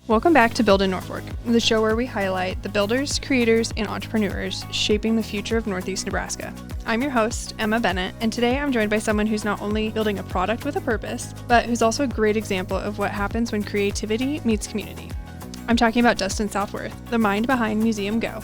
Welcome back to Build in Norfolk, the show where we highlight the builders, creators, and entrepreneurs shaping the future of Northeast Nebraska. I'm your host, Emma Bennett, and today I'm joined by someone who's not only building a product with a purpose, but who's also a great example of what happens when creativity meets community. I'm talking about Dustin Southworth, the mind behind Museum Go,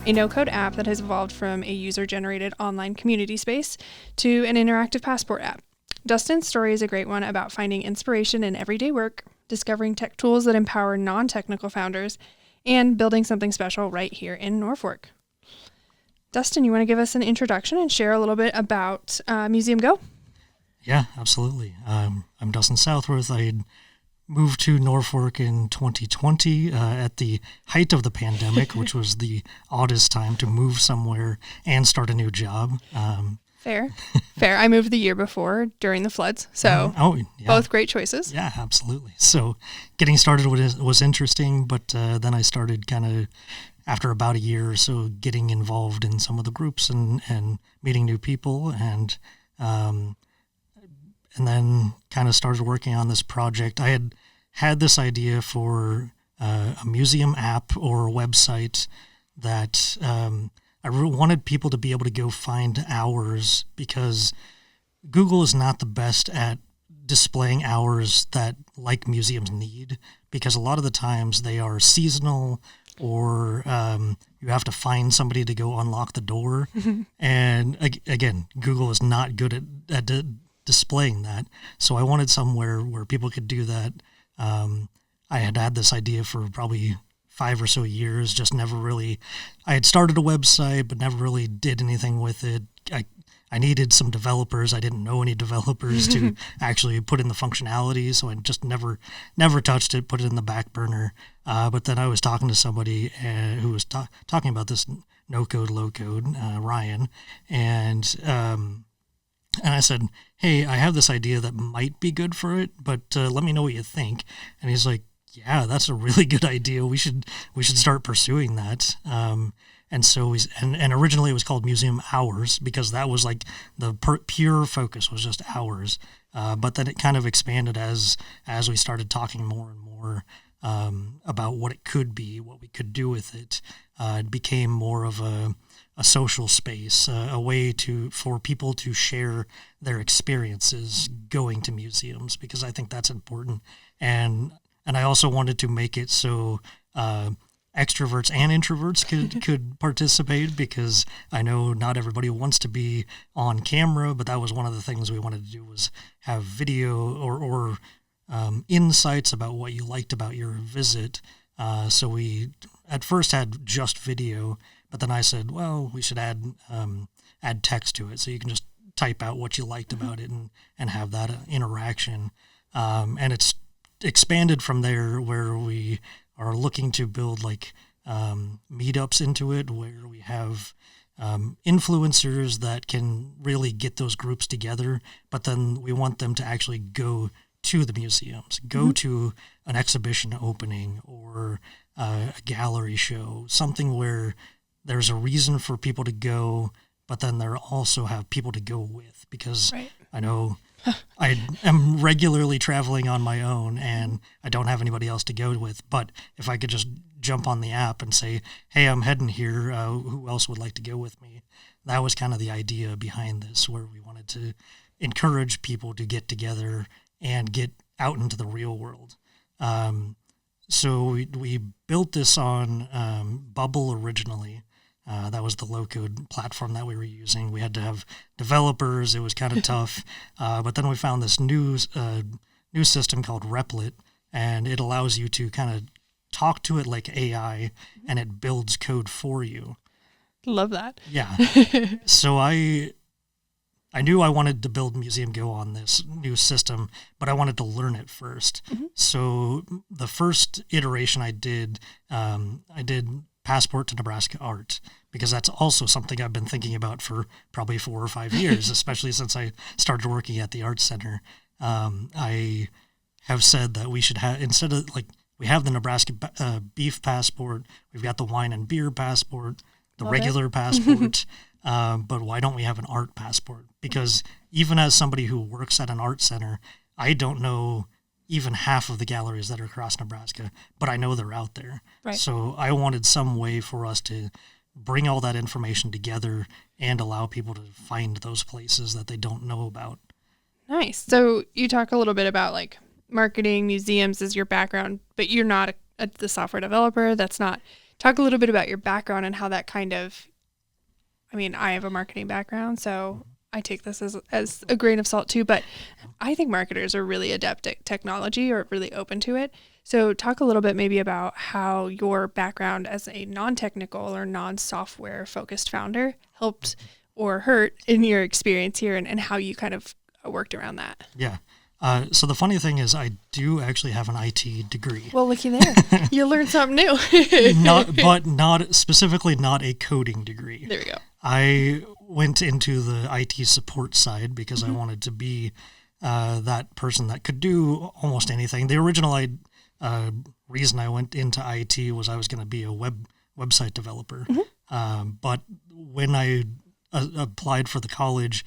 a no-code app that has evolved from a user-generated online community space to an interactive passport app. Dustin's story is a great one about finding inspiration in everyday work, discovering tech tools that empower non-technical founders, and building something special right here in Norfolk. Dustin, you want to give us an introduction and share a little bit about Museum Go? Yeah, absolutely. I'm Dustin Southworth. I had moved to Norfolk in 2020 at the height of the pandemic, which was the oddest time to move somewhere and start a new job. Fair. I moved the year before during the floods, so both great choices. Yeah, absolutely. So getting started was interesting, but then I started kind of, after about a year or so, getting involved in some of the groups and meeting new people, and then kind of started working on this project. I had this idea for a museum app or a website that I wanted people to be able to go find hours, because Google is not the best at displaying hours that like museums need, because a lot of the times they are seasonal, or you have to find somebody to go unlock the door. And again, Google is not good at displaying that. So I wanted somewhere where people could do that. I had this idea for probably 5 or so years, just never really, I had started a website, but never really did anything with it. I needed some developers. I didn't know any developers to actually put in the functionality, so I just never touched it, put it in the back burner. But then I was talking to somebody who was talking about this no-code, low-code, Ryan, and I said, hey, I have this idea that might be good for it, but let me know what you think. And he's like, yeah, that's a really good idea. We should start pursuing that. And so and originally it was called Museum Hours, because that was like the pure focus was just hours. But then it kind of expanded as we started talking more and more about what it could be, what we could do with it. It became more of a social space, a way for people to share their experiences going to museums, because I think that's important. And I also wanted to make it so extroverts and introverts could participate, because I know not everybody wants to be on camera, but that was one of the things we wanted to do, was have video or insights about what you liked about your visit. So we at first had just video, but then I said, well, we should add text to it, so you can just type out what you liked about it and have that interaction. And it's expanded from there, where we are looking to build like meetups into it, where we have influencers that can really get those groups together, but then we want them to actually go to the museums, go to an exhibition opening or a gallery show, something where there's a reason for people to go, but then there also have people to go with, because I know I am regularly traveling on my own and I don't have anybody else to go with. But if I could just jump on the app and say, hey, I'm heading here, who else would like to go with me? That was kind of the idea behind this, where we wanted to encourage people to get together and get out into the real world. So we built this on Bubble originally. That was the low-code platform that we were using. We had to have developers. It was kind of tough. But then we found this new system called Replit, and it allows you to kind of talk to it like AI, and it builds code for you. Love that. Yeah. So I knew I wanted to build Museum Go on this new system, but I wanted to learn it first. So the first iteration I did Passport to Nebraska Art, because that's also something I've been thinking about for probably 4 or 5 years, especially since I started working at the Art Center. I have said that we should have, instead of like, we have the Nebraska beef passport, we've got the wine and beer passport, the regular passport, but why don't we have an art passport? Because even as somebody who works at an art center, I don't know even half of the galleries that are across Nebraska, but I know they're out there. Right. So I wanted some way for us to bring all that information together and allow people to find those places that they don't know about. Nice. So you talk a little bit about like marketing, museums is your background, but you're not the software developer. That's not. Talk a little bit about your background and how that kind of, I mean, I have a marketing background, so I take this as a grain of salt too, but I think marketers are really adept at technology or really open to it. So talk a little bit maybe about how your background as a non-technical or non-software focused founder helped or hurt in your experience here and how you kind of worked around that. Yeah. So the funny thing is I do actually have an IT degree. Well, looky there. You learned something new. not specifically not a coding degree. There we go. I went into the IT support side because I wanted to be that person that could do almost anything. The original reason I went into IT was I was going to be a website developer. But when I applied for the college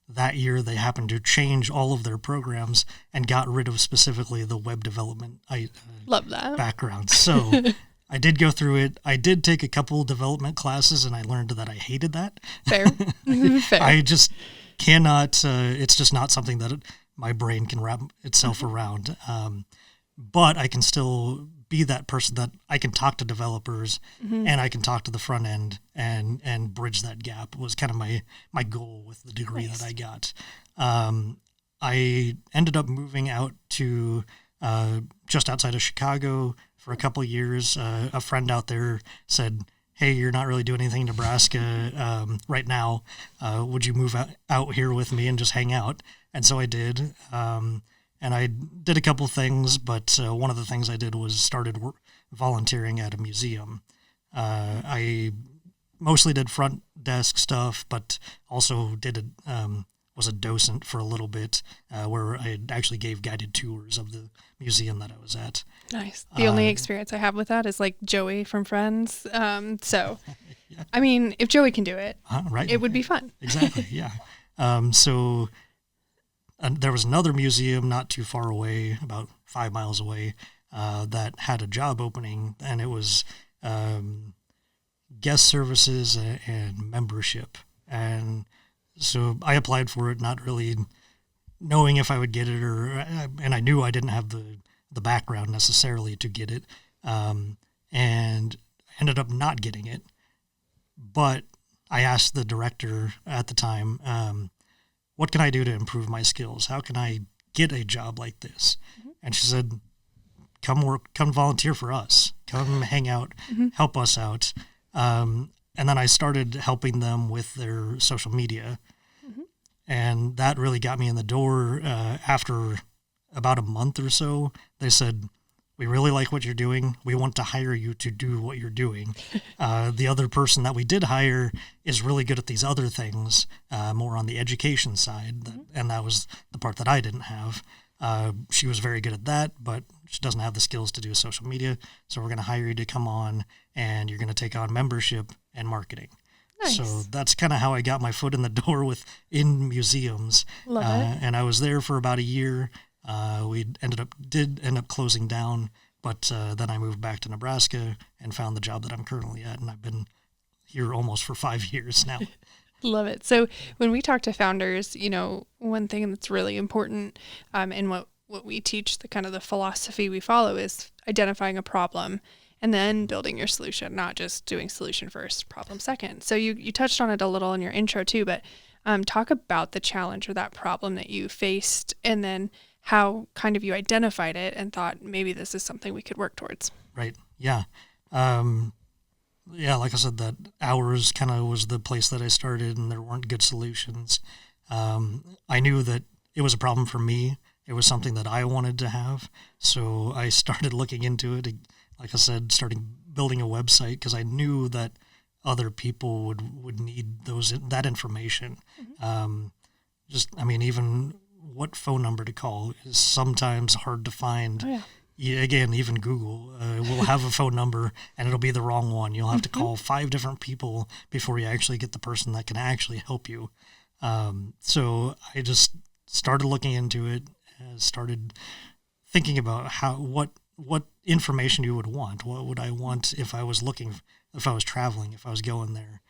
that year, they happened to change all of their programs and got rid of specifically the web development Love that. background. So I did go through it. I did take a couple development classes, and I learned that I hated that. Fair. Fair. I just cannot, it's just not something that my brain can wrap itself around. But I can still be that person that I can talk to developers and I can talk to the front end and bridge that gap was kind of my goal with the degree that I got. I ended up moving out to just outside of Chicago for a couple of years. A friend out there said, "Hey, you're not really doing anything in Nebraska right now. Would you move out here with me and just hang out?" And so I did. And I did a couple things, but one of the things I did was started volunteering at a museum. I mostly did front desk stuff, but also was a docent for a little bit where I actually gave guided tours of the museum that I was at. Nice. The only experience I have with that is like Joey from Friends. So, yeah. I mean, if Joey can do it, right. It would be fun. Exactly, yeah. So there was another museum not too far away, about 5 miles away, that had a job opening, and it was guest services and membership. And so I applied for it, not really knowing if I would get it, and I knew I didn't have the background necessarily to get it, and ended up not getting it. But I asked the director at the time, what can I do to improve my skills? How can I get a job like this? And she said, come volunteer for us. Come hang out, help us out. And then I started helping them with their social media. And that really got me in the door. After about a month or so, they said, "We really like what you're doing. We want to hire you to do what you're doing." The other person that we did hire is really good at these other things, more on the education side, and that was the part that I didn't have. She was very good at that, but she doesn't have the skills to do social media, so we're going to hire you to come on, and you're going to take on membership and marketing. Nice. So that's kind of how I got my foot in the door in museums. Love it. And I was there for about a year. We did end up closing down, but then I moved back to Nebraska and found the job that I'm currently at, and I've been here almost for 5 years now. Love it. So when we talk to founders, one thing that's really important, and what we teach, the kind of the philosophy we follow is identifying a problem and then building your solution, not just doing solution first, problem second. So you touched on it a little in your intro too, but talk about the challenge or that problem that you faced, and then how kind of you identified it and thought maybe this is something we could work towards. Right. Yeah. Like I said, that hours kind of was the place that I started, and there weren't good solutions. I knew that it was a problem for me. It was something that I wanted to have. So I started looking into it. Like I said, starting building a website because I knew that other people would need that information. Even what phone number to call is sometimes hard to find. Oh, yeah. Again, even Google will have a phone number and it'll be the wrong one. You'll have to call 5 different people before you actually get the person that can actually help you. So I just started looking into it, started thinking about what information you would want. What would I want if I was traveling, if I was going there?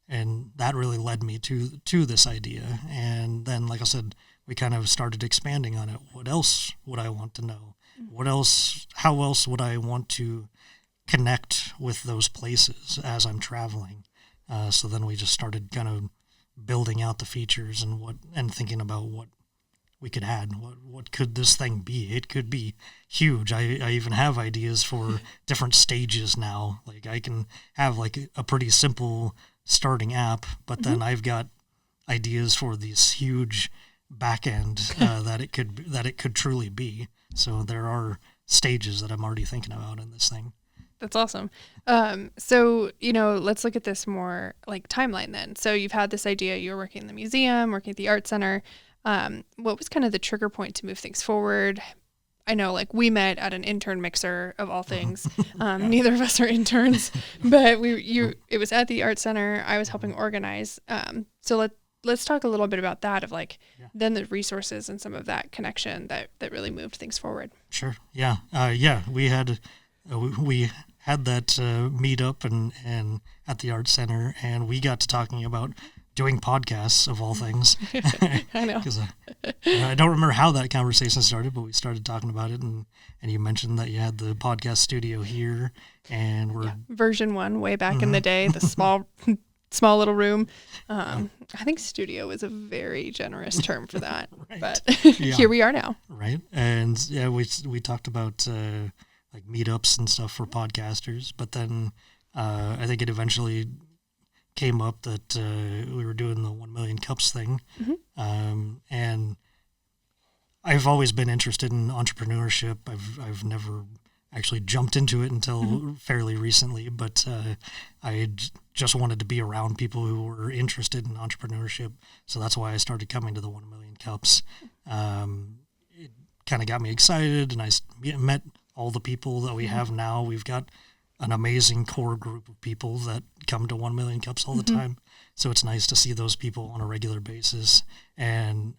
And that really led me to this idea. And then, like I said, we kind of started expanding on it. What else would I want to know? How else would I want to connect with those places as I'm traveling? So then we just started kind of building out the features and thinking about what we could add. What could this thing be? It could be huge. I even have ideas for different stages now. Like I can have like a pretty simple starting app, but then I've got ideas for this huge back end that it could truly be. So there are stages that I'm already thinking about in this thing. That's awesome. So, let's look at this more like timeline then. So you've had this idea, you were working in the museum, working at the art center. What was kind of the trigger point to move things forward? I know like we met at an intern mixer of all things. Neither of us are interns, but it was at the art center. I was helping organize. So let's talk a little bit about that of like then the resources and some of that connection that really moved things forward. Sure. Yeah. We had that meetup and at the art center, and we got to talking about doing podcasts of all things. I know. Because I don't remember how that conversation started, but we started talking about it, and you mentioned that you had the podcast studio here, and we're version 1 way back in the day, the small little room. I think studio is a very generous term for that, right. But here we are now. Right. And yeah, we talked about like meetups and stuff for podcasters, but then I think it eventually came up that we were doing the 1 million cups thing. And I've always been interested in entrepreneurship. I've never actually jumped into it until fairly recently, but I just wanted to be around people who were interested in entrepreneurship. So that's why I started coming to the 1 million cups. It kind of got me excited, and I met all the people that we have now. We've got an amazing core group of people that come to 1 million cups all the time. So it's nice to see those people on a regular basis. And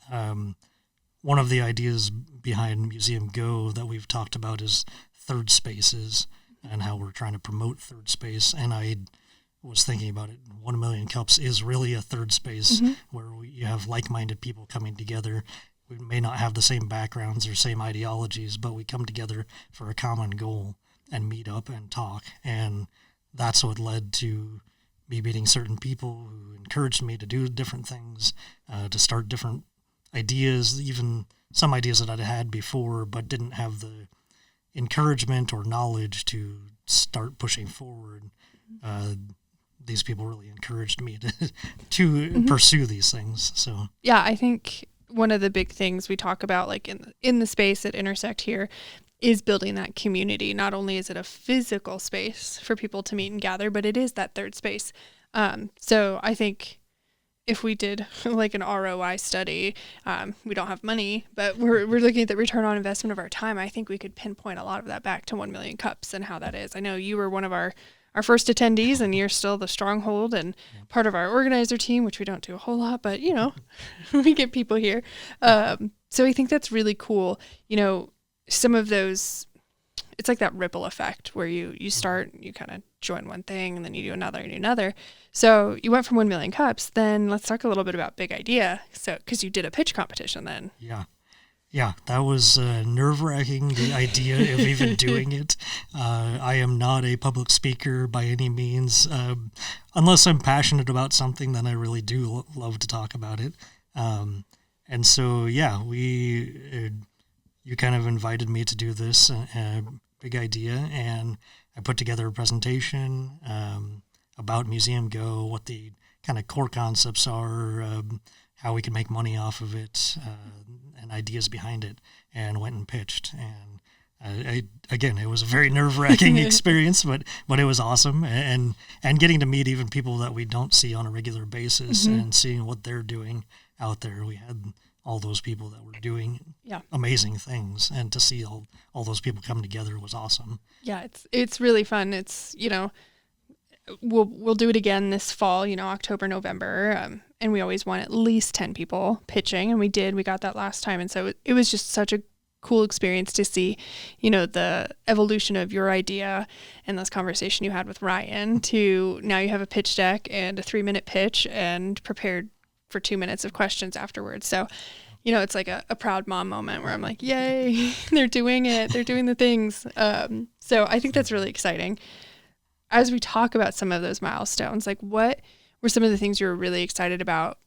one of the ideas behind Museum Go that we've talked about is third spaces and how we're trying to promote third space. And I was thinking about it. 1 million cups is really a third space where you have like-minded people coming together. We may not have the same backgrounds or same ideologies, but we come together for a common goal and meet up and talk. And that's what led to me meeting certain people who encouraged me to do different things, to start different ideas, even some ideas that I'd had before, but didn't have the encouragement or knowledge to start pushing forward. These people really encouraged me to pursue these things. So yeah, I think one of the big things we talk about like in the space at Intersect here is building that community. Not only is it a physical space for people to meet and gather, but it is that third space. So I think if we did like an ROI study, we don't have money, but we're looking at the return on investment of our time. I think we could pinpoint a lot of that back to 1 million cups and how that is. I know you were one of our first attendees, and you're still the stronghold and part of our organizer team, which we don't do a whole lot, but we get people here. So I think that's really cool. Some of those, it's like that ripple effect where you start, you kind of join one thing and then you do another and another. So you went from 1 million cups. Then let's talk a little bit about Big Idea. So, because you did a pitch competition then. Yeah, that was nerve-wracking, the idea of even doing it. I am not a public speaker by any means. Unless I'm passionate about something, then I really do love to talk about it. And so, yeah, you kind of invited me to do this Big Idea, and I put together a presentation about Museum Go, what the kind of core concepts are, how we can make money off of it, and ideas behind it, and went and pitched. And again, it was a very nerve-wracking experience, but it was awesome, and getting to meet even people that we don't see on a regular basis and seeing what they're doing out there. We had all those people that were doing amazing things, and to see all those people come together was awesome. Yeah, it's really fun. It's we'll do it again this fall, October, November, and we always want at least 10 people pitching, and we got that last time, and so it was just such a cool experience to see, the evolution of your idea and this conversation you had with Ryan to now you have a pitch deck and a 3-minute pitch and prepared for 2 minutes of questions afterwards. So, it's like a proud mom moment where I'm like, yay, they're doing it. They're doing the things. So I think that's really exciting. As we talk about some of those milestones, like what were some of the things you were really excited about?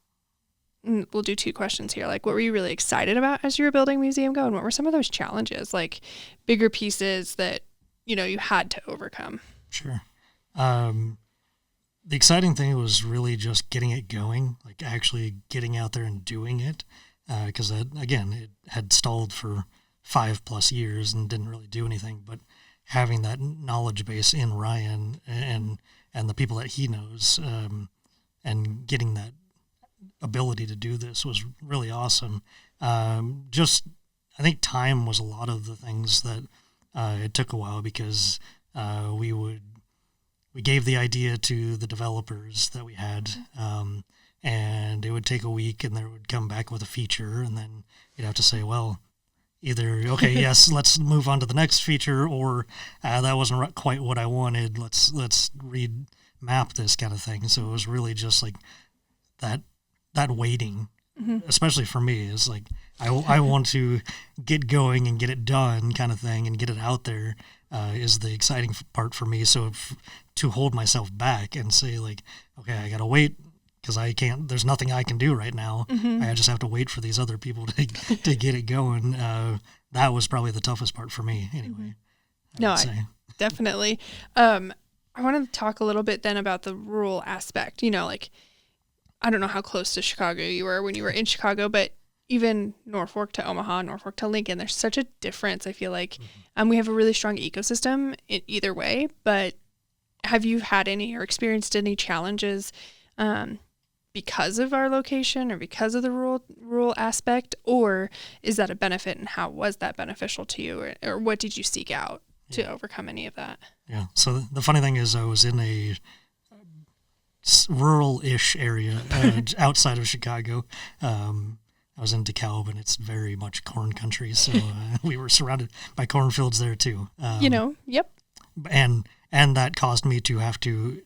We'll do 2 questions here. Like, what were you really excited about as you were building Museum Go? And what were some of those challenges, like bigger pieces that, you had to overcome? Sure. The exciting thing was really just getting it going, like actually getting out there and doing it. Because it had stalled for 5+ years and didn't really do anything, but having that knowledge base in Ryan and the people that he knows, and getting that ability to do this was really awesome. I think time was a lot of the things that it took a while because we gave the idea to the developers that we had, and it would take a week and they would come back with a feature, and then you'd have to say, well, either, okay, yes, let's move on to the next feature, or that wasn't quite what I wanted. Let's remap this kind of thing. So it was really just like that waiting, especially for me, is like, I want to get going and get it done kind of thing and get it out there, is the exciting part for me. So to hold myself back and say like, okay, I got to wait, because there's nothing I can do right now. I just have to wait for these other people to get it going. That was probably the toughest part for me anyway. Definitely. I want to talk a little bit then about the rural aspect, like, I don't know how close to Chicago you were when you were in Chicago, but even Norfolk to Omaha, Norfolk to Lincoln, there's such a difference. I feel like, we have a really strong ecosystem in either way, but have you had any or experienced any challenges, because of our location or because of the rural aspect, or is that a benefit, and how was that beneficial to you, or what did you seek out to overcome any of that? Yeah. So the funny thing is I was in a rural-ish area outside of Chicago. I was in DeKalb, and it's very much corn country. So we were surrounded by cornfields there too. Yep. And that caused me to have to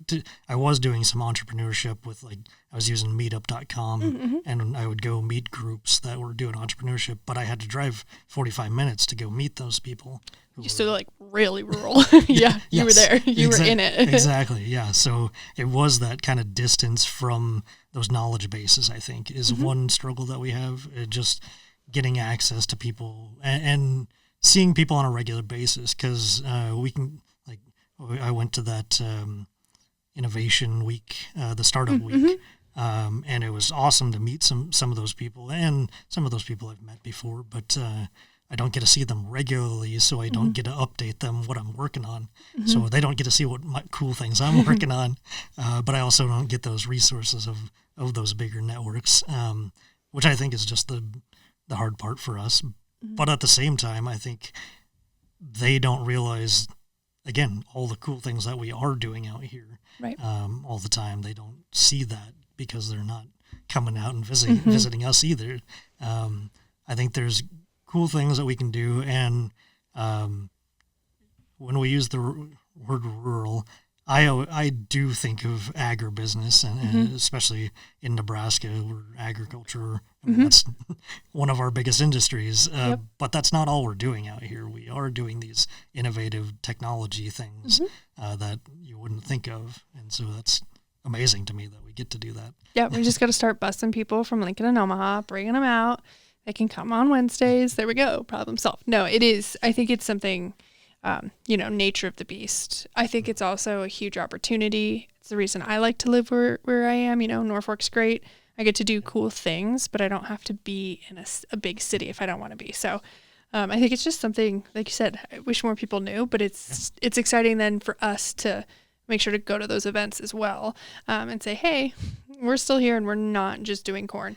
I was doing some entrepreneurship with, like, I was using meetup.com, and I would go meet groups that were doing entrepreneurship, but I had to drive 45 minutes to go meet those people. So like really rural. Yeah, you were there. You were in it. Exactly, yeah. So it was that kind of distance from those knowledge bases, I think, is one struggle that we have, just getting access to people and seeing people on a regular basis, because we can, like, I went to that innovation week, the startup week, and it was awesome to meet some of those people, and some of those people I've met before, but I don't get to see them regularly, so I don't get to update them what I'm working on. So they don't get to see what cool things I'm working on, but I also don't get those resources of those bigger networks, which I think is just the hard part for us. But at the same time, I think they don't realize, again, all the cool things that we are doing out here, right? All the time. They don't see that because they're not coming out and visiting us either. I think there's cool things that we can do, and when we use the word rural, I do think of agribusiness, and especially in Nebraska, where agriculture, that's one of our biggest industries. But that's not all we're doing out here. We are doing these innovative technology things that you wouldn't think of, and so that's amazing to me that we get to do that. Yeah, we just got to start busing people from Lincoln and Omaha, bringing them out. They can come on Wednesdays. There we go. Problem solved. No, it is. I think it's something, nature of the beast. I think it's also a huge opportunity. It's the reason I like to live where I am. Norfolk's great. I get to do cool things, but I don't have to be in a big city if I don't want to be. So I think it's just something, like you said, I wish more people knew, but it's exciting then for us to make sure to go to those events as well, and say, hey, we're still here and we're not just doing corn.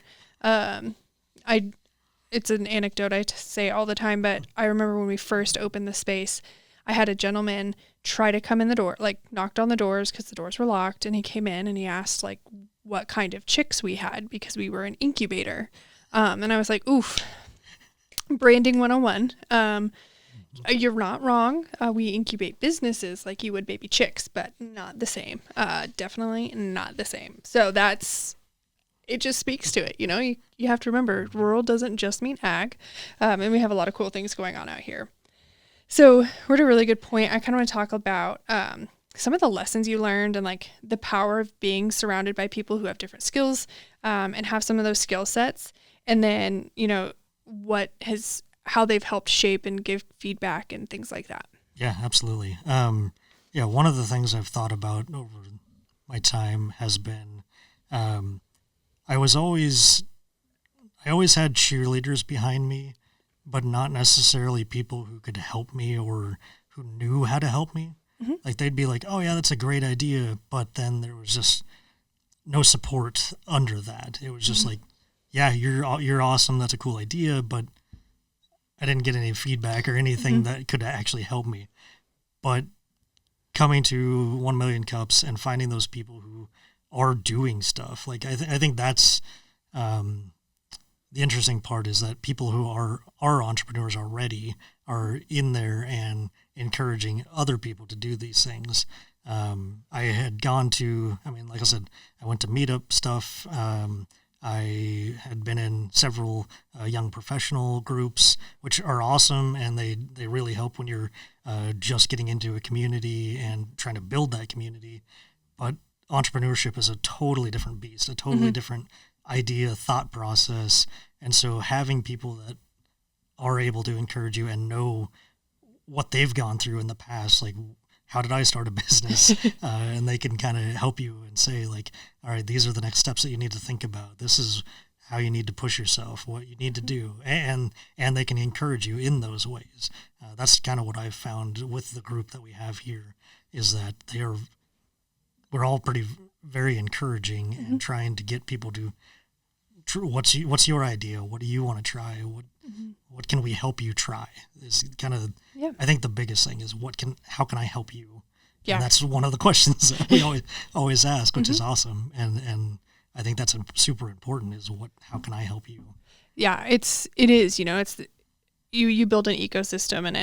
It's an anecdote I say all the time, but I remember when we first opened the space, I had a gentleman try to come in the door, like knocked on the doors because the doors were locked, and he came in and he asked like what kind of chicks we had because we were an incubator. And I was like, oof, Branding 101. You're not wrong. We incubate businesses like you would baby chicks, but not the same. Definitely not the same. So it just speaks to it. You have to remember rural doesn't just mean ag. And we have a lot of cool things going on out here. So we're at a really good point. I kind of want to talk about some of the lessons you learned and like the power of being surrounded by people who have different skills and have some of those skill sets. And then, how they've helped shape and give feedback and things like that. Yeah, absolutely. One of the things I've thought about over my time has been, I always had cheerleaders behind me, but not necessarily people who could help me or who knew how to help me. Mm-hmm. Like they'd be like, oh yeah, that's a great idea. But then there was just no support under that. It was just like, yeah, you're awesome. That's a cool idea. But I didn't get any feedback or anything that could actually help me. But coming to 1 Million Cups and finding those people who are doing stuff, like I think that's the interesting part is that people who are entrepreneurs already are in there and encouraging other people to do these things. I had gone to, like I said, I went to meetup stuff. I had been in several young professional groups, which are awesome, and they really help when you're just getting into a community and trying to build that community. But entrepreneurship is a totally different beast, a totally different idea, thought process. And so having people that are able to encourage you and know what they've gone through in the past, like how did I start a business? And they can kind of help you and say like, all right, these are the next steps that you need to think about. This is how you need to push yourself, what you need to do. And they can encourage you in those ways. That's kind of what I've found with the group that we have here is that we're all very encouraging and trying to get people to, what's your idea? What do you want to try? What can we help you try? Is kind of, I think the biggest thing is how can I help you? Yeah. And that's one of the questions that we always ask, which is awesome. And I think that's super important is how can I help you? Yeah, it is, you build an ecosystem and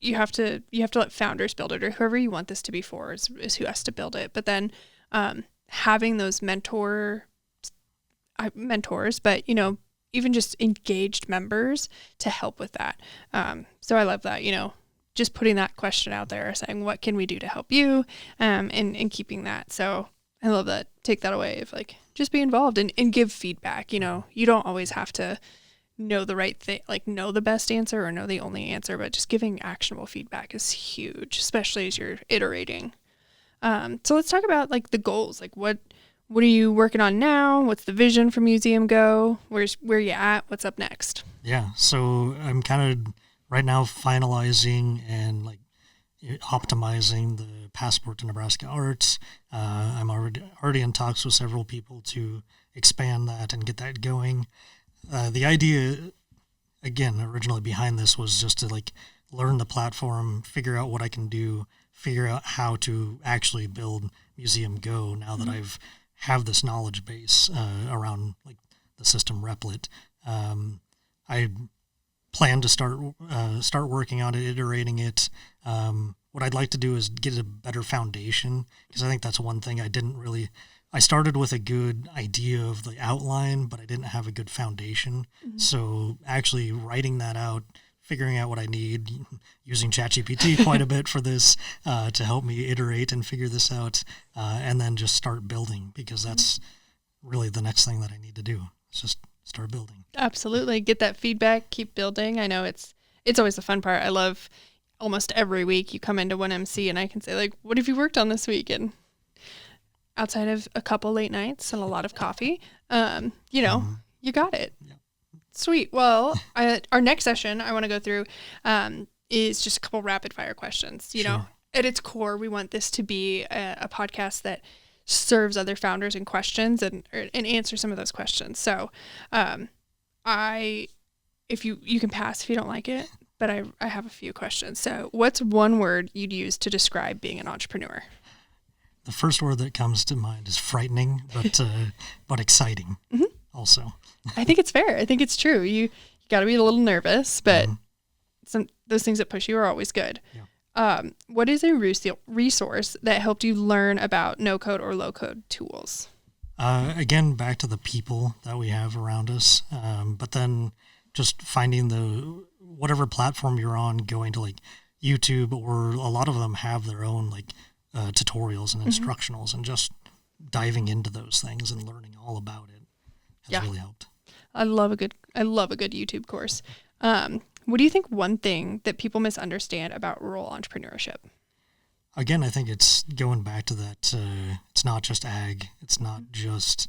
you have to let founders build it or whoever you want this to be for is who has to build it. But then having those mentors, but even just engaged members to help with that. So I love that, just putting that question out there, saying, what can we do to help you? And keeping that. So I love that. Take that away of like, just be involved and give feedback. You don't always have to know the right thing, like know the best answer or know the only answer, but just giving actionable feedback is huge, especially as you're iterating. So let's talk about like the goals, like what are you working on now? What's the vision for Museum Go? Where you at? What's up next? Yeah. So I'm kind of right now finalizing and like optimizing the passport to Nebraska Art. I'm already in talks with several people to expand that and get that going. The idea, again, originally behind this was just to like learn the platform, figure out what I can do, figure out how to actually build Museum Go now that I've have this knowledge base around like the system Replit. I plan to start working on it, iterating it. What I'd like to do is get a better foundation because I think that's one thing I started with a good idea of the outline, but I didn't have a good foundation. So actually writing that out, figuring out what I need, using ChatGPT quite a bit for this to help me iterate and figure this out, and then just start building because that's really the next thing that I need to do. It's just start building. Absolutely. Get that feedback, keep building. I know it's always the fun part. I love almost every week you come into 1MC and I can say like, what have you worked on this week? And outside of a couple late nights and a lot of coffee, you got it. Yeah. Sweet. Well, our next session I want to go through is just a couple rapid fire questions. At its core, we want this to be a podcast that serves other founders and questions and answer some of those questions. So if you can pass if you don't like it, but I have a few questions. So what's one word you'd use to describe being an entrepreneur? The first word that comes to mind is frightening, but exciting also. I think it's fair. I think it's true. You got to be a little nervous, but those things that push you are always good. Yeah. What is a resource that helped you learn about no-code or low-code tools? Again, back to the people that we have around us, but then just finding whatever platform you're on, going to like YouTube, or a lot of them have their own like tutorials and instructionals, and just diving into those things and learning all about it has really helped. I love a good YouTube course. What do you think one thing that people misunderstand about rural entrepreneurship? Again, I think it's going back to that. It's not just ag. It's not just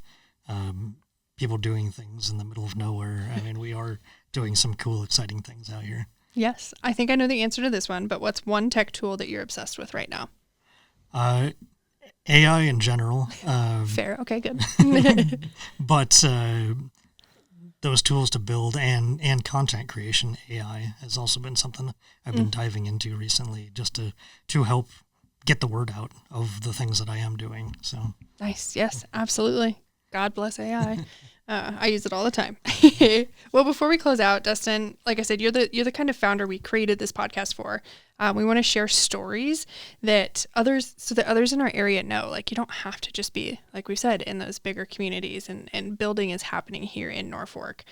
people doing things in the middle of nowhere. I mean, we are doing some cool, exciting things out here. Yes. I think I know the answer to this one, but what's one tech tool that you're obsessed with right now? AI in general. Fair. Okay, good. But those tools to build and content creation, AI has also been something I've been diving into recently, just to help get the word out of the things that I am doing. So nice. Yes, absolutely. God bless AI. I use it all the time. Well, before we close out, Dustin, like I said, you're the kind of founder we created this podcast for. We want to share stories that others in our area know. Like, you don't have to just be, like we said, in those bigger communities, and building is happening here in Norfolk.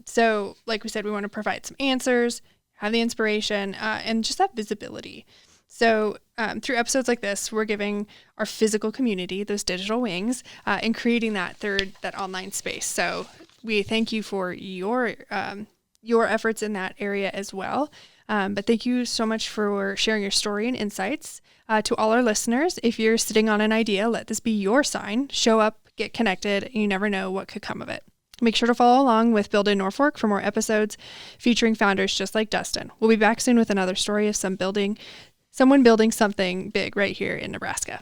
So like we said, we want to provide some answers, have the inspiration, and just that visibility. So through episodes like this, we're giving our physical community those digital wings and creating that online space. So we thank you for your efforts in that area as well. But thank you so much for sharing your story and insights. To all our listeners, if you're sitting on an idea, let this be your sign. Show up, get connected, and you never know what could come of it. Make sure to follow along with Build in Norfolk for more episodes featuring founders just like Dustin. We'll be back soon with another story of someone building something big right here in Nebraska.